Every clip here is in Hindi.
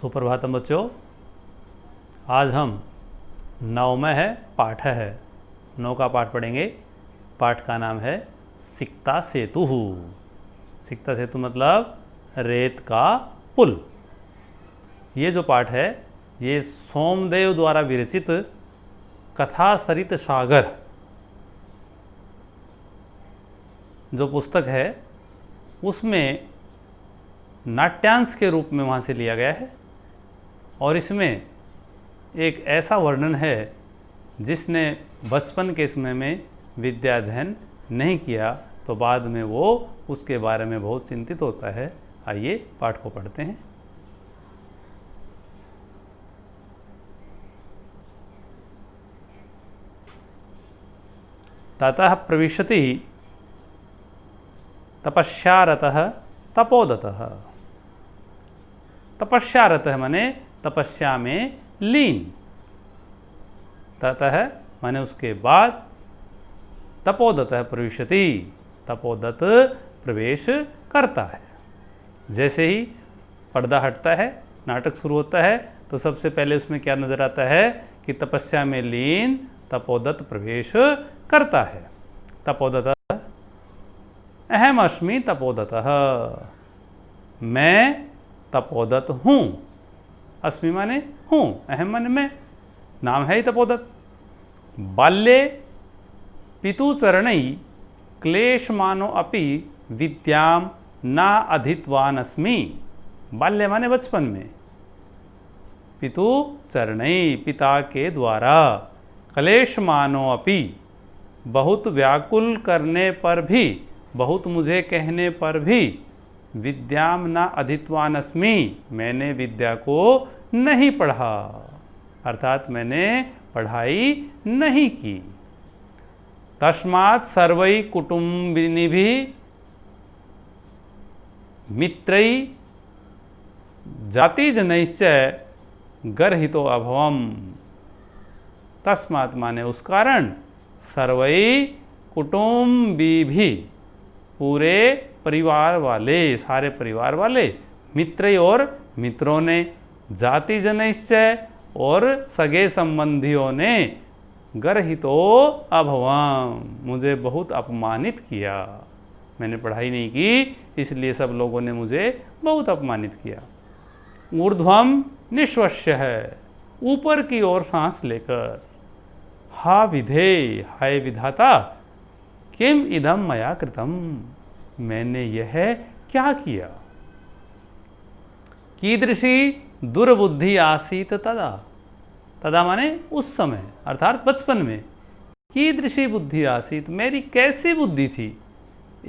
सुप्रभातम बच्चों, आज हम 9वां पाठ है 9 का पाठ पढ़ेंगे। पाठ का नाम है सिक्ता सेतु। सिक्ता सेतु मतलब रेत का पुल। ये जो पाठ है ये सोमदेव द्वारा विरचित कथा सरित सागर जो पुस्तक है उसमें नाट्यांश के रूप में वहाँ से लिया गया है। और इसमें एक ऐसा वर्णन है जिसने बचपन के समय में विद्या अध्ययन नहीं किया तो बाद में वो उसके बारे में बहुत चिंतित होता है। आइए पाठ को पढ़ते हैं। ततः प्रविशति तपस्यारतः तपोदतः। तपस्यारतः माने तपस्या में लीन। ततः माने उसके बाद, तपोदतः प्रविशति तपोदत प्रवेश करता है। जैसे ही पर्दा हटता है, नाटक शुरू होता है तो सबसे पहले उसमें क्या नजर आता है कि तपस्या में लीन तपोदत प्रवेश करता है। तपोदत अहम अस्मि तपोदतः, मैं तपोदत हूँ। अस्मि माने हूँ, अहम माने मैं, नाम है ही तपोदत। बाल्ये पितुचरणै क्लेशमानो अपि विद्याम न अधीतवान अस्मि। बाल्य माने बचपन में, पितुचरणै पिता के द्वारा, क्लेशमानो अपि बहुत व्याकुल करने पर भी, बहुत मुझे कहने पर भी, विद्याम न अधीतवान अस्मि मैंने विद्या को नहीं पढ़ा, अर्थात मैंने पढ़ाई नहीं की। तस्मात् सर्वै कुटुम्बिनिभिः मित्रैः जातिजनैश्च गर्हितो अभवम्। तस्मात् माने उस कारण, सर्वै कुटुम्बिभिः पूरे परिवार वाले, सारे परिवार वाले, मित्र और मित्रों ने, जातिजनैश्च और सगे संबंधियों ने, गर्हितो अभवम् मुझे बहुत अपमानित किया। मैंने पढ़ाई नहीं की इसलिए सब लोगों ने मुझे बहुत अपमानित किया। ऊर्ध्वम निश्वस्य है, ऊपर की ओर सांस लेकर। हा विधे, हाय विधाता, किम इदम मया कृतम, मैंने यह क्या किया। कीदृशी दुर्बुद्धि आसीत तदा, तदा माने उस समय अर्थात बचपन में। कीदृशी बुद्धि आसीत, मेरी कैसी बुद्धि थी।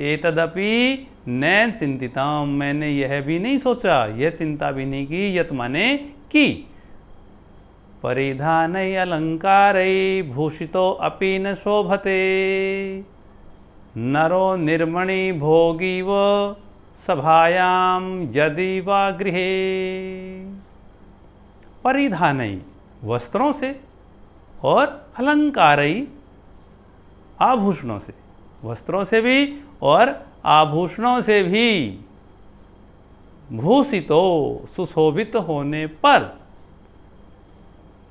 एतदपि न चिंतितम, मैंने यह भी नहीं सोचा, यह चिंता भी नहीं की। यत माने की। परिधानै अलंकारै भूषितो अपि न शोभते, नरो निर्मणि भोगीव सभायाम यदि वा गृहे। परिधानै वस्त्रों से, और अलंकारई आभूषणों से, वस्त्रों से भी और आभूषणों से भी, भूषितो सुशोभित होने पर,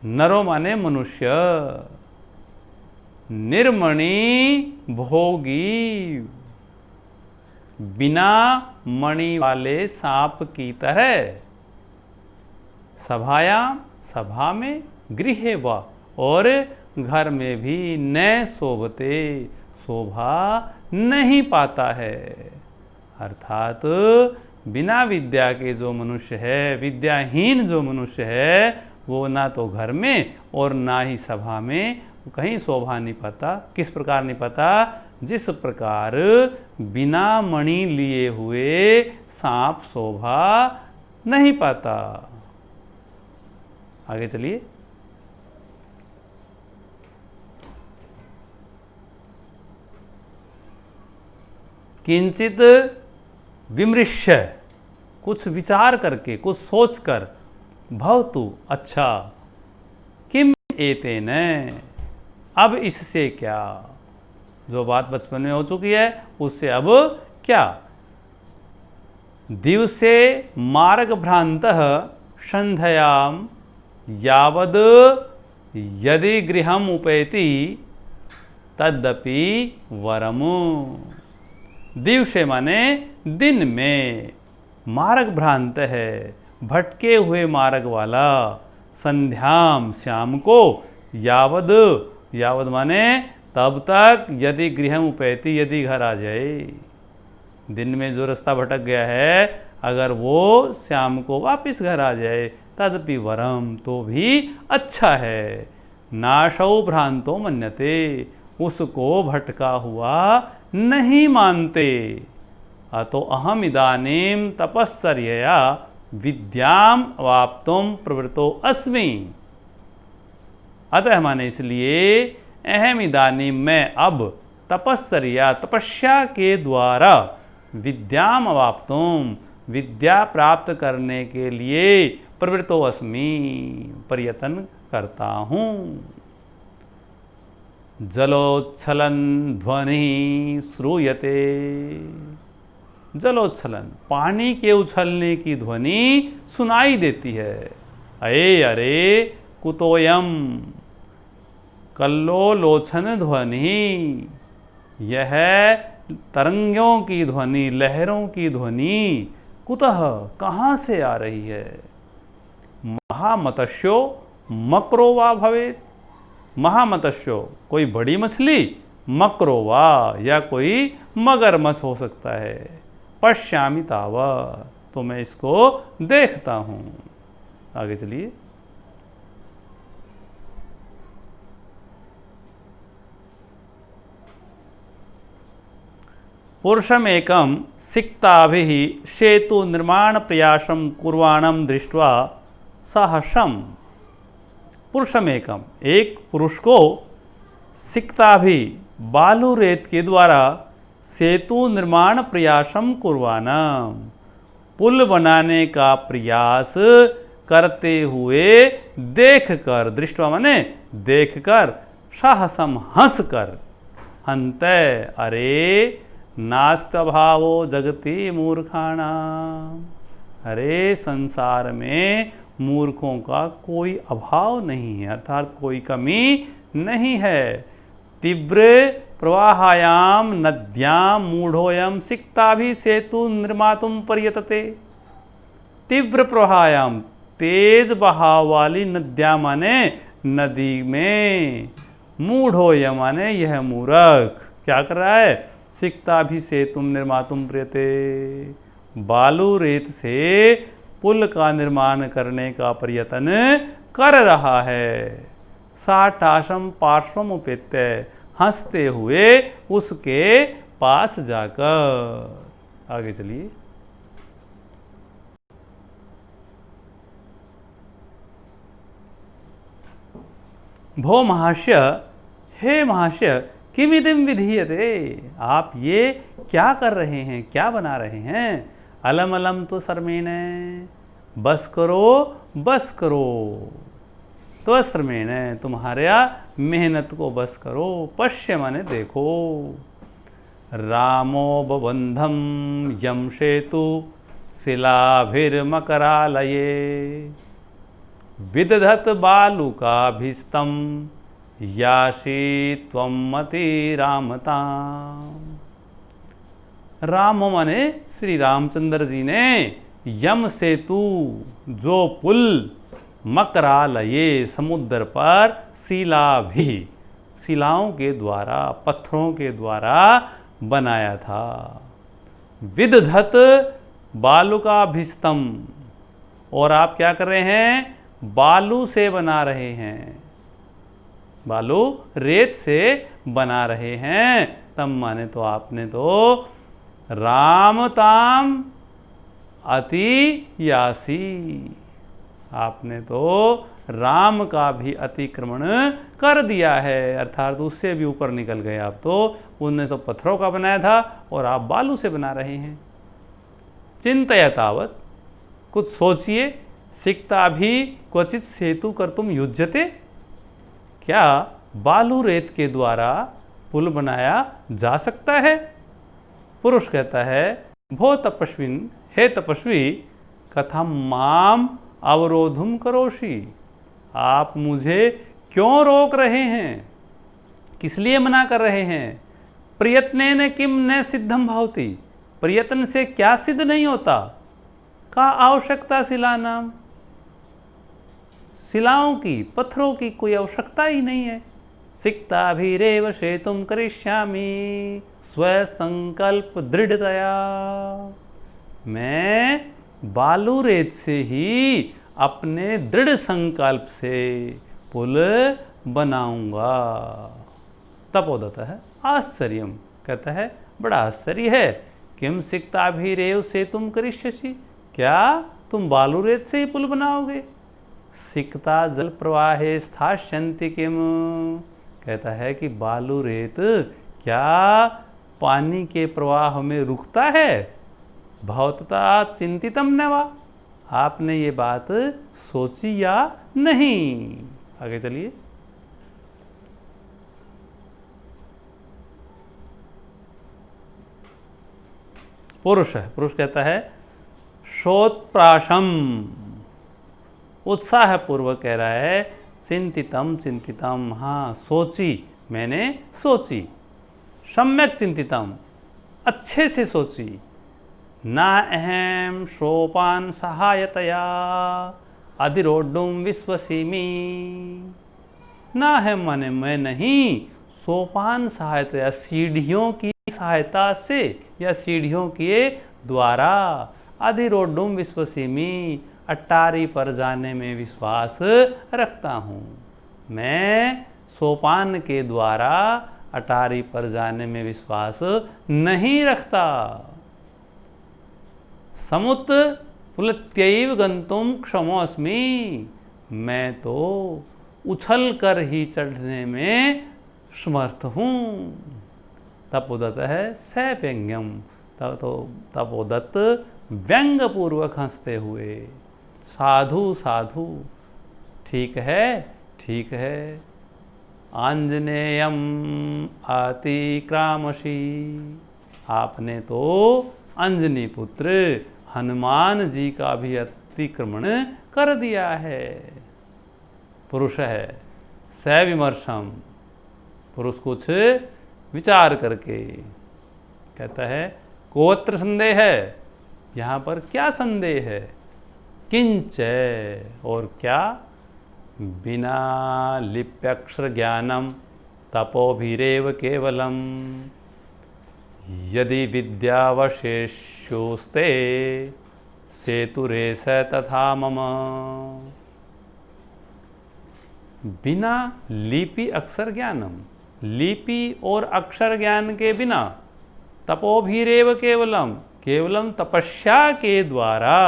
नरो माने मनुष्य, निर्मणि भोगी बिना मणि वाले सांप की तरह, सभायाम सभा में, गृहे व और घर में भी, न शोभते शोभा नहीं पाता है। अर्थात बिना विद्या के जो मनुष्य है, विद्याहीन जो मनुष्य है, वो ना तो घर में और ना ही सभा में कहीं शोभा नहीं पाता। किस प्रकार नहीं पाता, जिस प्रकार बिना मणि लिए हुए सांप शोभा नहीं पाता। आगे चलिए। किंचित विमृश्य, कुछ विचार करके, कुछ सोचकर, भवतु अच्छा, किम एतेन, अब इससे क्या, जो बात बचपन में हो चुकी है उससे अब क्या। दिवसे मार्ग भ्रांतः संध्यां यावद यदि गृहम उपैति तदपि वरम। दिवसे माने दिन में, मार्ग भ्रांत है, भटके हुए मार्ग वाला, संध्याम श्याम को, यावद यावद माने तब तक, यदि गृहम उपैति यदि घर आ जाए। दिन में जो रास्ता भटक गया है, अगर वो शाम को वापस घर आ जाए, तदपि वरम तो भी अच्छा है। नाशौ भ्रांतो मन्यते, उसको भटका हुआ नहीं मानते। अतो अहम इदानीम तपस्सर्यया विद्याम अवाप्तुम प्रवृत्तो अस्मि। अतः माने इसलिए अहम इदानीम मैं अब तपस्सर्या तपस्या के द्वारा विद्याम अवाप्तुम विद्या प्राप्त करने के लिए प्रवृत्तो अस्मि प्रयत्न करता हूँ। जलोच्छलन ध्वनि श्रूयते। जलोच्छलन पानी के उछलने की ध्वनि सुनाई देती है। अये अरे कुतोयम कल्लोलोचन ध्वनि, यह तरंगों की ध्वनि, लहरों की ध्वनि कुतः कहाँ से आ रही है। महामत्स्यो मकरो वा भवेत्, महामत्स्यो कोई बड़ी मछली, मकरो वा या कोई मगरमच्छ हो सकता है। पश्यामि तावा, तो मैं इसको देखता हूँ। आगे चलिए। पुरुषमेकं सिक्ताभिः सेतु निर्माण प्रयासं कुर्वाणं दृष्ट्वा साहसम। पुरुषमेकम एक पुरुष को सिक्ताभि बालू रेत के द्वारा सेतु निर्माण प्रयासम कुर्वाणम पुल बनाने का प्रयास करते हुए देखकर, दृष्टवा माने देखकर, साहसम हंसकर, अंत अरे नास्त्यभावो जगति मूर्खाणाम, अरे संसार में मूर्खों का कोई अभाव नहीं है, अर्थात कोई कमी नहीं है। तीव्र प्रवाहायाम नद्याम मूढ़ोयम सिक्ताभि सेतु निर्मातुम पर्यतते। तीव्र प्रवाहायाम तेज बहाव वाली नद्या माने नदी में, मूढ़ोयम माने यह मूर्ख क्या कर रहा है, सिक्ताभि सेतुम निर्मातुम पर्यते, बालू रेत से पुल का निर्माण करने का प्रयत्न कर रहा है। साटाशम पार्श्वम उपेत्य, हंसते हुए उसके पास जाकर। आगे चलिए। भो महाशय, हे महाशय, किमिदं विधीयते, आप ये क्या कर रहे हैं, क्या बना रहे हैं। अलम अलम तो शर्मेण, बस करो बस करो, तो शर्मेण तुम्हारे मेहनत को बस करो। पश्य माने देखो। रामो बबंधम यम सेतु शिलाभिर्मकरालये विदधत बालुकाभिस्तम यासी त्वं मति रामता। राम माने श्री रामचंद्र जी ने यम सेतु जो पुल मकरालये समुद्र पर शिलाभि शिलाओं के द्वारा पत्थरों के द्वारा बनाया था। विदधत बालुकाभिस्तम, और आप क्या कर रहे हैं, बालू से बना रहे हैं, बालू रेत से बना रहे हैं। तब माने तो आपने तो रामताम अति यासी, आपने तो राम का भी अतिक्रमण कर दिया है, अर्थात उससे भी ऊपर निकल गए आप तो। उनने तो पत्थरों का बनाया था और आप बालू से बना रहे हैं। चिंतया तावत, कुछ सोचिए। सिक्ता भी क्वचित सेतु कर तुम युज्यते, क्या बालू रेत के द्वारा पुल बनाया जा सकता है। पुरुष कहता है, भो तपस्विन, हे तपस्वी, कथम माम अवरोधुम करोषि, आप मुझे क्यों रोक रहे हैं, किस लिए मना कर रहे हैं। प्रयत्नेन किम न सिद्धम भवति, प्रयत्न से क्या सिद्ध नहीं होता। का आवश्यकता शिला नाम, शिलाओं की, पत्थरों की कोई आवश्यकता ही नहीं है। सिक्ताभिरेव शेतुम करिष्यामि स्वसंकल्प दृढ़तया, मैं बालू रेत से ही अपने दृढ़ संकल्प से पुल बनाऊंगा। तपोदत है आश्चर्यम, कहता है बड़ा आश्चर्य है। किम सिक्ताभिरेव सेतुम करिष्यसि, क्या तुम बालू रेत से ही पुल बनाओगे। सिक्ता जल प्रवाहे स्थास्यन्ति किम, कहता है कि बालू रेत क्या पानी के प्रवाह में रुकता है। भवतता चिंतितम न वा, आपने ये बात सोची या नहीं। आगे चलिए। पुरुष है, पुरुष कहता है शोत्प्राशम, उत्साह पूर्वक कह रहा है चिंतितम चिंतितम, हाँ सोची, मैंने सोची। सम्यक चिंतितम, अच्छे से सोची। ना अहम सोपान सहायतया अधिरोढ़ुम विश्वसिमि, ना है माने मैं नहीं, सोपान सहायता, सीढ़ियों की सहायता से या सीढ़ियों के द्वारा, अधिरोढ़ुम विश्वसिमि, अटारी पर जाने में विश्वास रखता हूँ। मैं सोपान के द्वारा अटारी पर जाने में विश्वास नहीं रखता। समुत पुलत्यैव गंतुम क्षमोऽस्मि, मैं तो उछल कर ही चढ़ने में समर्थ हूँ। तपोदत्त है सव्यंग्यम, तो तपोदत्त व्यंग पूर्वक हंसते हुए, साधु साधु, ठीक है ठीक है। आंजनेयम अतिक्रामसि, आपने तो अंजनी पुत्र हनुमान जी का भी अतिक्रमण कर दिया है। पुरुष है सविमर्शम, पुरुष कुछ विचार करके कहता है कोत्र संदेह है, यहाँ पर क्या संदेह है। किंच, और क्या, बिना लिप्यक्षर ज्ञानम तपोभिरेव केवलम यदि विद्यावशेष्योस्ते सेतुरेश तथा मम। बिना लिपि अक्षर ज्ञानम, लिपि और अक्षर ज्ञान के बिना, तपोभिरेव केवलम, केवलम तपस्या के द्वारा,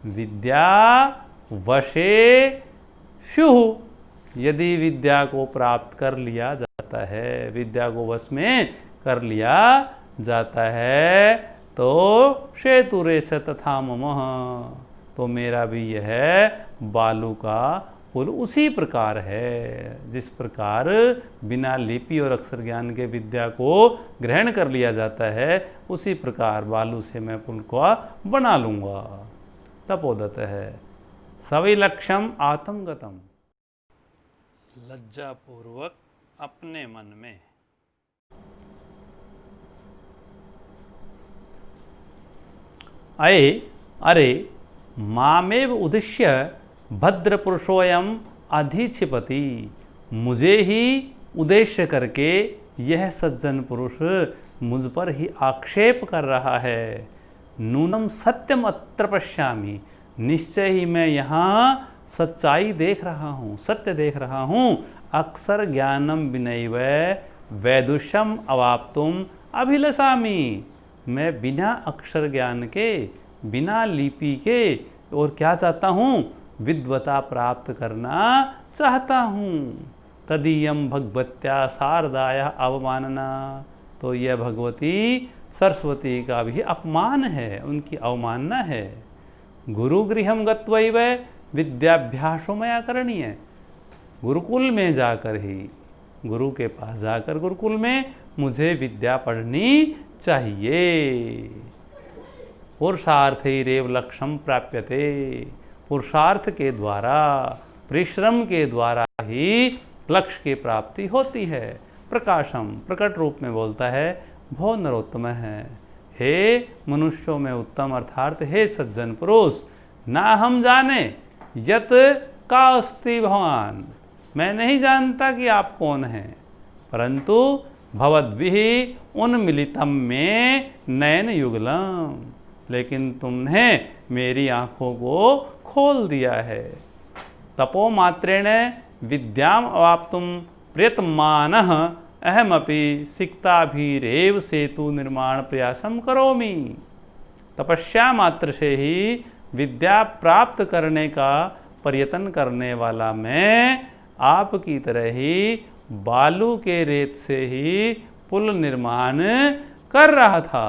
विद्या वशे शुह, यदि विद्या को प्राप्त कर लिया जाता है, विद्या को वश में कर लिया जाता है, तो शेतुरेश तथा मम, तो मेरा भी यह बालू का पुल उसी प्रकार है जिस प्रकार बिना लिपि और अक्षर ज्ञान के विद्या को ग्रहण कर लिया जाता है, उसी प्रकार बालू से मैं पुल को बना लूंगा। तपोदत्त है सविलक्षम आत्मगतम, लज्जा पूर्वक अपने मन में। अरे मामेव उद्देश्य भद्र पुरुषोयम अधिक्षिपति, मुझे ही उद्देश्य करके यह सज्जन पुरुष मुझ पर ही आक्षेप कर रहा है। नूनम सत्यम अत्र पश्यामि, निश्चय ही मैं यहाँ सच्चाई देख रहा हूँ, सत्य देख रहा हूँ। अक्षर ज्ञानम विनैव वैदुष्यम अवाप्तुम अभिलषामि, मैं बिना अक्षर ज्ञान के, बिना लिपि के और क्या चाहता हूँ, विद्वता प्राप्त करना चाहता हूँ। तदीयम भगवत्या शारदाया अवमानना, तो यह भगवती सरस्वती का भी अपमान है, उनकी अवमानना है। गुरु गृहम गत्वैव विद्याभ्यासो मया करणीय, गुरुकुल में जाकर ही, गुरु के पास जाकर गुरुकुल में मुझे विद्या पढ़नी चाहिए। पुरुषार्थैरेव लक्ष्यम प्राप्यते, पुरुषार्थ के द्वारा, परिश्रम के द्वारा ही लक्ष्य की प्राप्ति होती है। प्रकाशम प्रकट रूप में बोलता है, भो नरोत्तम है, हे मनुष्यों में उत्तम अर्थात हे सज्जन पुरुष, ना हम जाने यत का अस्ति भगवान, मैं नहीं जानता कि आप कौन हैं, परंतु भवद्भिः उन्मिलितम में नयन युगलम, लेकिन तुमने मेरी आंखों को खोल दिया है। तपो मात्रेण विद्याम अवाप्तुम प्रयतमानः अहमपि सिक्ताभिरेव सेतु निर्माण प्रयासम करोमि। तपस्या मात्र से ही विद्या प्राप्त करने का प्रयत्न करने वाला मैं आपकी तरह ही बालू के रेत से ही पुल निर्माण कर रहा था।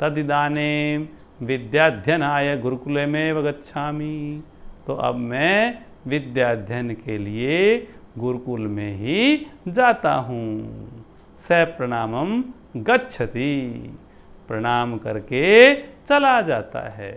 तदिदानीं विद्याध्ययनाय गुरुकुले में गच्छामि, तो अब मैं विद्याध्ययन के लिए गुरुकुल में ही जाता हूँ। स प्रणामम गच्छति, प्रणाम करके चला जाता है।